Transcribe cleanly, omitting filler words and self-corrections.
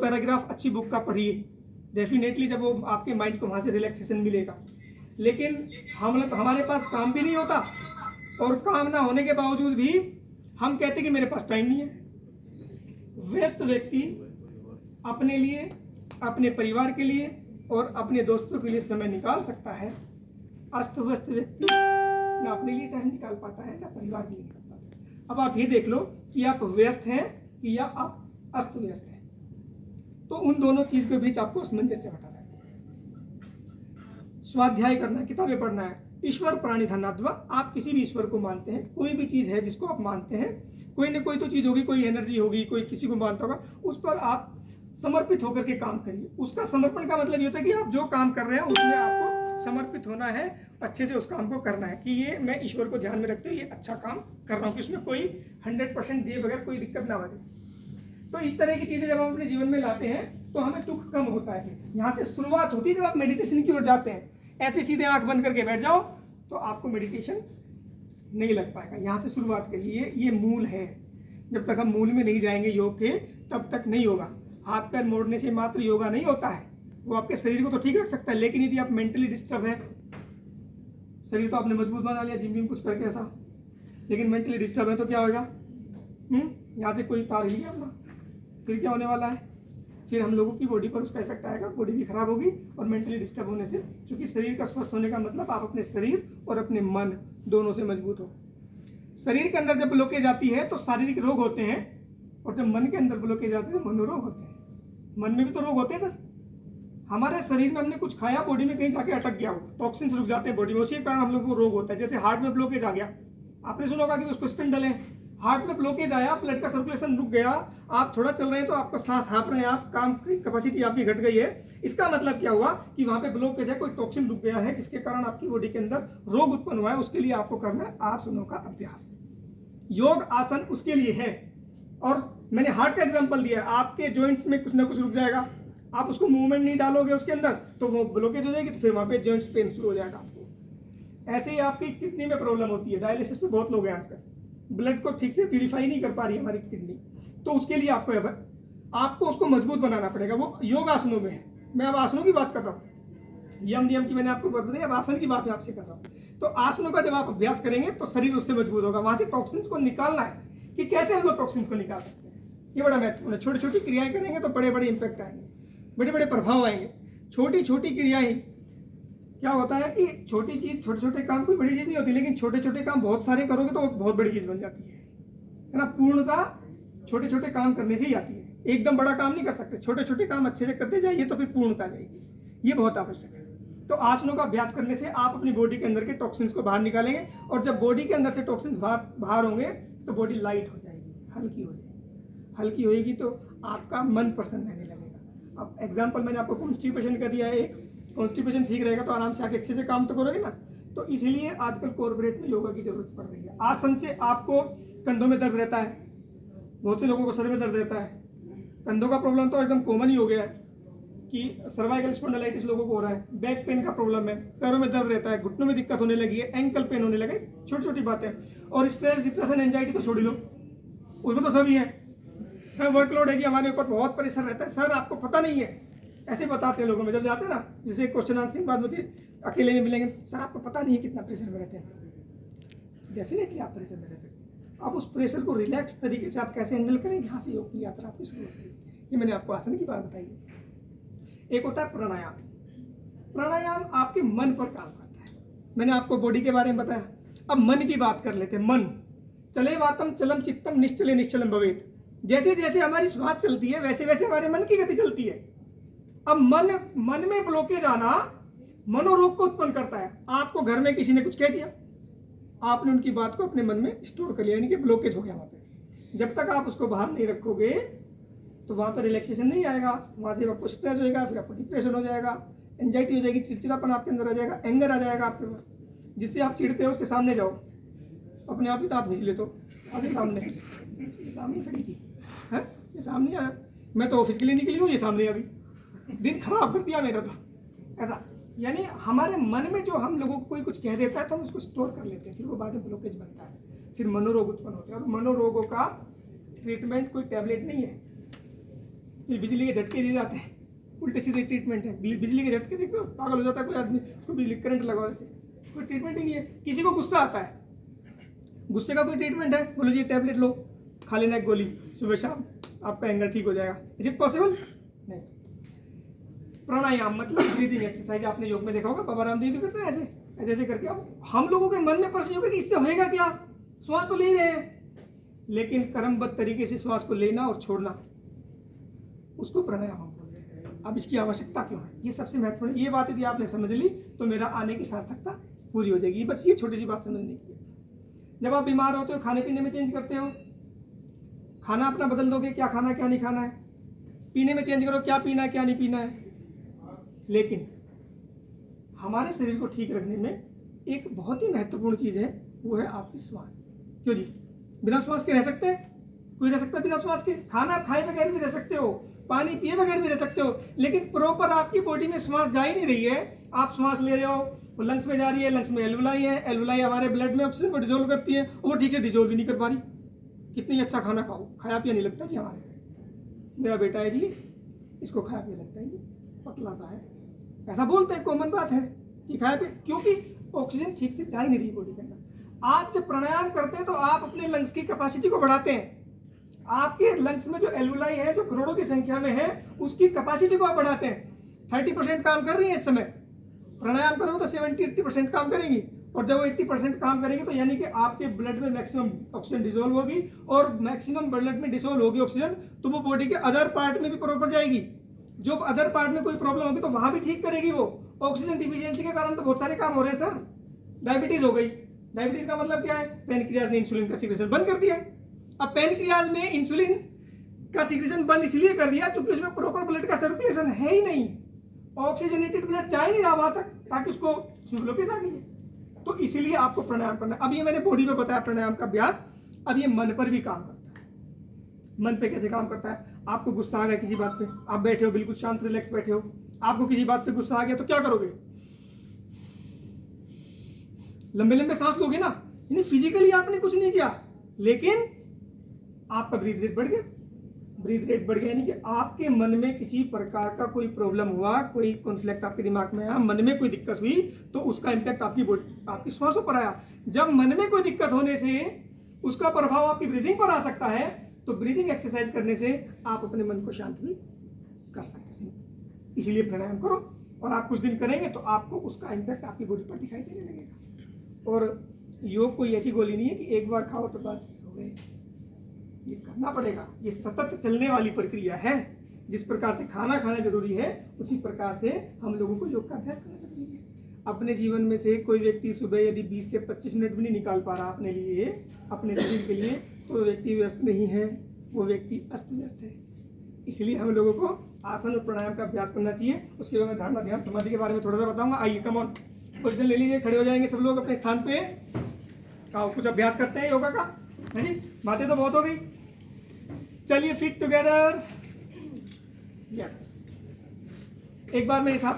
Paragraph अच्छी book का पढ़िए, डेफिनेटली जब वो आपके माइंड को वहाँ से रिलैक्सेशन मिलेगा। लेकिन हमारे पास काम भी नहीं होता, और काम ना होने के बावजूद भी हम कहते कि मेरे पास टाइम नहीं है। व्यस्त व्यक्ति अपने लिए, अपने परिवार के लिए और अपने दोस्तों के लिए समय निकाल सकता है। अस्त व्यस्त व्यक्ति ना अपने लिए टाइम निकाल पाता है, ना परिवार के लिए निकाल पाता है। अब आप ये देख लो कि आप व्यस्त हैं कि या आप अस्त व्यस्त हैं, तो उन दोनों चीज के बीच आपको सामंजस्य बैठाना है। स्वाध्याय करना है, किताबें पढ़ना है। ईश्वर प्राणी धनाद्वा, आप किसी भी ईश्वर को मानते हैं, कोई भी चीज है जिसको आप मानते हैं, कोई ना कोई तो चीज होगी, कोई एनर्जी होगी, कोई किसी को मानता होगा, उस पर आप समर्पित होकर के काम करिए। उसका समर्पण का मतलब ये होता है कि आप जो काम कर रहे हैं उसमें आपको समर्पित होना है, अच्छे से उस काम को करना है कि ये मैं ईश्वर को ध्यान में रखते हुए ये अच्छा काम कर रहा हूँ, कि उसमें कोई 100% दिए बगैर कोई दिक्कत ना बचे। तो इस तरह की चीजें जब हम अपने जीवन में लाते हैं तो हमें दुख कम होता है। फिर यहाँ से शुरुआत होती है जब आप मेडिटेशन की ओर जाते हैं। ऐसे सीधे आंख बंद करके बैठ जाओ तो आपको मेडिटेशन नहीं लग पाएगा। यहाँ से शुरुआत करिए, ये मूल है। जब तक हम मूल में नहीं जाएंगे योग के, तब तक नहीं होगा। हाथ पैर मोड़ने से मात्र योगा नहीं होता है, वो आपके शरीर को तो ठीक रख सकता है, लेकिन यदि आप मेंटली डिस्टर्ब है, शरीर तो आपने मजबूत बना लिया जिम विम कुछ करके ऐसा, लेकिन मेंटली डिस्टर्ब है तो क्या होगा? यहाँ से कोई तार हिल गया अपना, फिर क्या होने वाला है? फिर हम लोगों की बॉडी पर उसका इफेक्ट आएगा, बॉडी भी खराब होगी। और मेंटली डिस्टर्ब होने से, क्योंकि शरीर का स्वस्थ होने का मतलब आप अपने शरीर और अपने मन दोनों से मजबूत हो। शरीर के अंदर जब ब्लॉकेज आती है तो शारीरिक रोग होते हैं, और जब मन के अंदर ब्लॉकेज आते हैं तो मनोरोग होते हैं। मन में भी तो रोग होते हैं सर। हमारे शरीर में हमने कुछ खाया, बॉडी में कहीं जाके अटक गया, हो टॉक्सिन्स रुक जाते हैं बॉडी में, उसी के कारण हम लोग को रोग होता है। जैसे हार्ट में ब्लॉकेज आ गया, आपने सुना होगा कि उसको स्टेंट डले, हार्ट में ब्लॉकेज आया, ब्लड का सर्कुलेशन रुक गया, आप थोड़ा चल रहे हैं तो आपका सांस हाँप रहे हैं, आप काम की कैपेसिटी आपकी घट गई है। इसका मतलब क्या हुआ कि वहां पे ब्लॉकेज है, कोई टॉक्सिन रुक गया है, जिसके कारण आपकी बॉडी के अंदर रोग उत्पन्न हुआ है। उसके लिए आपको करना है आसनों का अभ्यास। योग आसन उसके लिए है। और मैंने हार्ट का एग्जांपल दिया है, आपके जॉइंट्स में कुछ ना कुछ रुक जाएगा, आप उसको मूवमेंट नहीं डालोगे उसके अंदर तो वो ब्लॉकेज हो जाएगी, तो फिर वहां पे जॉइंट्स पेन शुरू हो जाएगा आपको। ऐसे ही आपकी किडनी में प्रॉब्लम होती है, डायलिसिस पे बहुत लोग हैं आजकल, ब्लड को ठीक से प्यूरिफाई नहीं कर पा रही है हमारी किडनी, तो उसके लिए आपको उसको मजबूत बनाना पड़ेगा। वो योग आसनों में है। मैं अब आसनों की बात कर रहा हूँ, यम नियम की मैंने आपको बात बताई, अब आसन की बात मैं आपसे कर रहा हूँ। तो आसनों का जब आप अभ्यास करेंगे तो शरीर उससे मजबूत होगा। वहां से टॉक्सिन्स को निकालना है कि कैसे हम लोग टॉक्सिन्स को निकाल सकते हैं, ये बड़ा महत्वपूर्ण है। छोटी छोटी क्रियाएं करेंगे तो बड़े बड़े इंपैक्ट आएंगे, बड़े बड़े प्रभाव आएंगे। छोटी छोटी क्रियाएं, क्या होता है कि छोटी चीज, छोटे छोटे काम कोई बड़ी चीज नहीं होती, लेकिन छोटे छोटे काम बहुत सारे करोगे तो बहुत बड़ी चीज बन जाती है ना। पूर्णता छोटे छोटे काम करने से ही आती है, एकदम बड़ा काम नहीं कर सकते। छोटे छोटे काम अच्छे से करते जाइए तो फिर पूर्णता जाएगी, ये बहुत आवश्यक है। तो आसनों का अभ्यास करने से आप अपनी बॉडी के अंदर के टॉक्सिन्स को बाहर निकालेंगे, और जब बॉडी के अंदर से टॉक्सिन्स बाहर होंगे तो बॉडी लाइट हो जाएगी, हल्की हो जाएगी। हल्की होएगी तो आपका मन प्रसन्न रहने लगेगा। अब एग्जाम्पल मैंने आपको कॉन्स्टिपेशन का दिया है, कॉन्स्टिपेशन ठीक रहेगा तो आराम से आके अच्छे से काम तो करोगे ना। तो इसीलिए आजकल कॉर्पोरेट में योगा की जरूरत पड़ रही है। आसन से आपको कंधों में दर्द रहता है, बहुत से लोगों को सर में दर्द रहता है, कंधों का प्रॉब्लम तो एकदम कॉमन ही हो गया है कि सर्वाइकल स्पॉन्डिलाइटिस लोगों को हो रहा है, बैक पेन का प्रॉब्लम है, पैरों में दर्द रहता है, घुटनों में दिक्कत होने लगी है, एंकल पेन होने लगे, छोटी छोटी बातें। और स्ट्रेस, डिप्रेशन, एंजाइटी तो छोड़ ही लो, उसमें तो सभी है। वर्कलोड है जी, हमारे ऊपर बहुत प्रेशर रहता है, सर आपको पता नहीं है, ऐसे बताते हैं लोगों में जब जाते हैं ना, जैसे क्वेश्चन आंसरिंग बात होती है, अकेले में मिलेंगे, सर आपको पता नहीं है कितना प्रेशर में रहते हैं। डेफिनेटली आप प्रेशर में रह सकते हैं। आप उस प्रेशर को रिलैक्स तरीके से आप कैसे हैंडल करें, यहाँ से योग की यात्रा आपकी शुरू होती है। ये मैंने आपको आसन की बात बताई है। एक होता है प्राणायाम। प्राणायाम आपके मन पर काम करता है। मैंने आपको बॉडी के बारे में बताया, अब मन की बात कर लेते हैं। मन चले वातम चलम चित्तम निश्चले निश्चलम भवेत। जैसे जैसे हमारी श्वास चलती है वैसे वैसे हमारे मन की गति चलती है। अब मन में ब्लॉकेज आना मनोरोग को उत्पन्न करता है। आपको घर में किसी ने कुछ कह दिया, आपने उनकी बात को अपने मन में स्टोर कर लिया, यानी कि ब्लॉकेज हो गया वहां पे। जब तक आप उसको बाहर नहीं रखोगे तो वहां पर रिलैक्सेशन नहीं आएगा, वहां से आपको स्ट्रेस होएगा, फिर आपको डिप्रेशन हो जाएगा, एंजाइटी हो जाएगी, चिड़चिड़ापन आपके अंदर आ जाएगा, एंगर आ जाएगा आपके पास, जिससे आप चिढ़ते हो उसके सामने जाओ, अपने आप ही दांत भींच ले। तो अभी सामने खड़ी थी है, ये सामने आया, मैं तो ऑफिस के लिए निकली हूँ, ये सामने अभी दिन खराब कर दिया मेरा तो ऐसा। यानी हमारे मन में जो हम लोगों को कोई कुछ कह देता है तो हम उसको स्टोर कर लेते हैं, फिर वो बाद में ब्लॉकेज बनता है, फिर मनोरोग उत्पन्न होते हैं। और मनोरोगों का ट्रीटमेंट कोई टैबलेट नहीं है, ये बिजली के झटके दिए जाते हैं, उल्टे सीधे ट्रीटमेंट है। बिजली के झटके देखते हो, पागल हो जाता है कोई आदमी, उसको बिजली करंट लगाओ, ऐसे कोई ट्रीटमेंट ही नहीं है। किसी को गुस्सा आता है, गुस्से का कोई ट्रीटमेंट है? बोलो जी टैबलेट लो, खा लेना एक गोली सुबह शाम, आपका एंगर ठीक हो जाएगा। Is it possible? नहीं। प्राणायाम मतलब ब्रीदिंग एक्सरसाइज, आपने योग में देखा होगा, बाबा रामदेव भी करते हैं ऐसे ऐसे ऐसे करके। अब हम लोगों के मन में प्रश्न होगा कि इससे होएगा क्या, श्वास तो ले रहे हैं, लेकिन क्रमबद्ध तरीके से श्वास को लेना और छोड़ना, उसको प्राणायाम हम बोलते हैं। अब इसकी आवश्यकता क्यों है, ये सबसे महत्वपूर्ण। ये बात यदि आपने समझ ली तो मेरा आने की सार्थकता पूरी हो जाएगी। बस ये छोटी सी बात समझने की है। जब आप बीमार होते हो, खाने पीने में चेंज करते हो, खाना अपना बदल दोगे, क्या खाना क्या नहीं खाना है, पीने में चेंज करो, क्या पीना है क्या नहीं पीना है। लेकिन हमारे शरीर को ठीक रखने में एक बहुत ही महत्वपूर्ण चीज है, वो है आपकी श्वास। क्यों जी, बिना श्वास के रह सकते हैं? कोई रह सकता है बिना श्वास के? खाना खाए बगैर भी रह सकते हो, पानी पिए बगैर भी रह सकते हो, लेकिन प्रॉपर आपकी बॉडी में श्वास जा ही नहीं रही है। आप श्वास ले रहे हो, वो लंग्स में जा रही है, लंग्स में एल्वुलाई है, एल्वुलाई हमारे ब्लड में ऑक्सीजन को डिजोल्व करती है, वो ठीक से डिजोल्व भी नहीं कर पा रही। कितनी अच्छा खाना खाओ, खाया पिया नहीं लगता जी। हमारे मेरा बेटा है जी, इसको खाया पिया लगता है जी, पतला सा है, ऐसा बोलते हैं, कॉमन बात है कि खाया पिया, क्योंकि ऑक्सीजन ठीक से जा ही नहीं रही बॉडी के अंदर। आप जब प्राणायाम करते हैं तो आप अपने लंग्स की कैपेसिटी को बढ़ाते हैं। आपके लंग्स में जो एल्वुलाई है, जो करोड़ों की संख्या में है, उसकी कैपेसिटी को आप बढ़ाते हैं। 30% काम कर रही है इस समय, प्राणायाम करोगे तो 70-80% काम करेंगी, और जब वो 80% काम करेगी तो यानी कि आपके ब्लड में मैक्सिमम ऑक्सीजन डिसॉल्व होगी, और मैक्सिमम ब्लड में डिसॉल्व होगी ऑक्सीजन, तो वो बॉडी के अदर पार्ट में भी प्रॉपर जाएगी। जो अदर पार्ट में कोई प्रॉब्लम होगी तो वहां भी ठीक करेगी वो। ऑक्सीजन डिफिशियंसी के कारण तो बहुत सारे काम हो रहे हैं सर। डायबिटीज हो गई, डायबिटीज का मतलब क्या है? पैनक्रियाज ने इंसुलिन का सीक्रेशन बंद कर दिया। अब पैनक्रियाज में इंसुलिन का सीक्रेशन बंद इसलिए कर दिया क्योंकि उसमें प्रॉपर ब्लड का सर्कुलेशन है ही नहीं, ऑक्सीजनेटेड ब्लड जा ही नहीं रहा वहां तक, ताकि उसको ग्लूकोज आ गई है। तो इसीलिए आपको प्राणायाम करना। अब ये मैंने बॉडी में बताया प्राणायाम का अभ्यास, अब ये मन पर भी काम करता है। मन पे कैसे काम करता है? आपको गुस्सा आ गया किसी बात पे, आप बैठे हो बिल्कुल शांत रिलैक्स बैठे हो, आपको किसी बात पे गुस्सा आ गया तो क्या करोगे? लंबे लंबे सांस लोगे ना, यानी फिजिकली आपने कुछ नहीं किया, लेकिन आपका ब्रीथ रेट बढ़ गया। ब्रीथ रेट बढ़ गया यानी कि आपके मन में किसी प्रकार का कोई प्रॉब्लम हुआ, कोई कॉन्फ्लिक्ट आपके दिमाग में आया, मन में कोई दिक्कत हुई, तो उसका इंपैक्ट आपकी बॉडी, आपकी श्वासों पर आया। जब मन में कोई दिक्कत होने से उसका प्रभाव आपकी ब्रीदिंग पर आ सकता है, तो ब्रीदिंग एक्सरसाइज करने से आप अपने मन को शांत भी कर सकते हैं। इसलिए प्राणायाम करो, और आप कुछ दिन करेंगे तो आपको उसका इंपैक्ट आपकी बॉडी पर दिखाई देने लगेगा। और योग कोई ऐसी गोली नहीं है कि एक बार खाओ तो बस हो गए, ये करना पड़ेगा। ये सतत चलने वाली प्रक्रिया है। जिस प्रकार से खाना खाना जरूरी है, उसी प्रकार से हम लोगों को योग का अभ्यास करना जरूरी है। अपने जीवन में से कोई व्यक्ति सुबह यदि 20 से 25 मिनट भी नहीं निकाल पा रहा अपने लिए, अपने शरीर के लिए, तो वो व्यक्ति व्यस्त नहीं है, वो व्यक्ति अस्त व्यस्त है। इसलिए हम लोगों को आसन और प्राणायाम का अभ्यास करना चाहिए। उसके बाद मैं धारणा ध्यान समाधि के बारे में थोड़ा सा बताऊंगा। आइए कम ऑन, पोजीशन ले लीजिए, खड़े हो जाएंगे सब लोग अपने स्थान पे। कुछ अभ्यास करते हैं योगा का, है जी। बातें तो बहुत हो गई, चलिए फिट टुगेदर। यस, एक बार मेरे साथ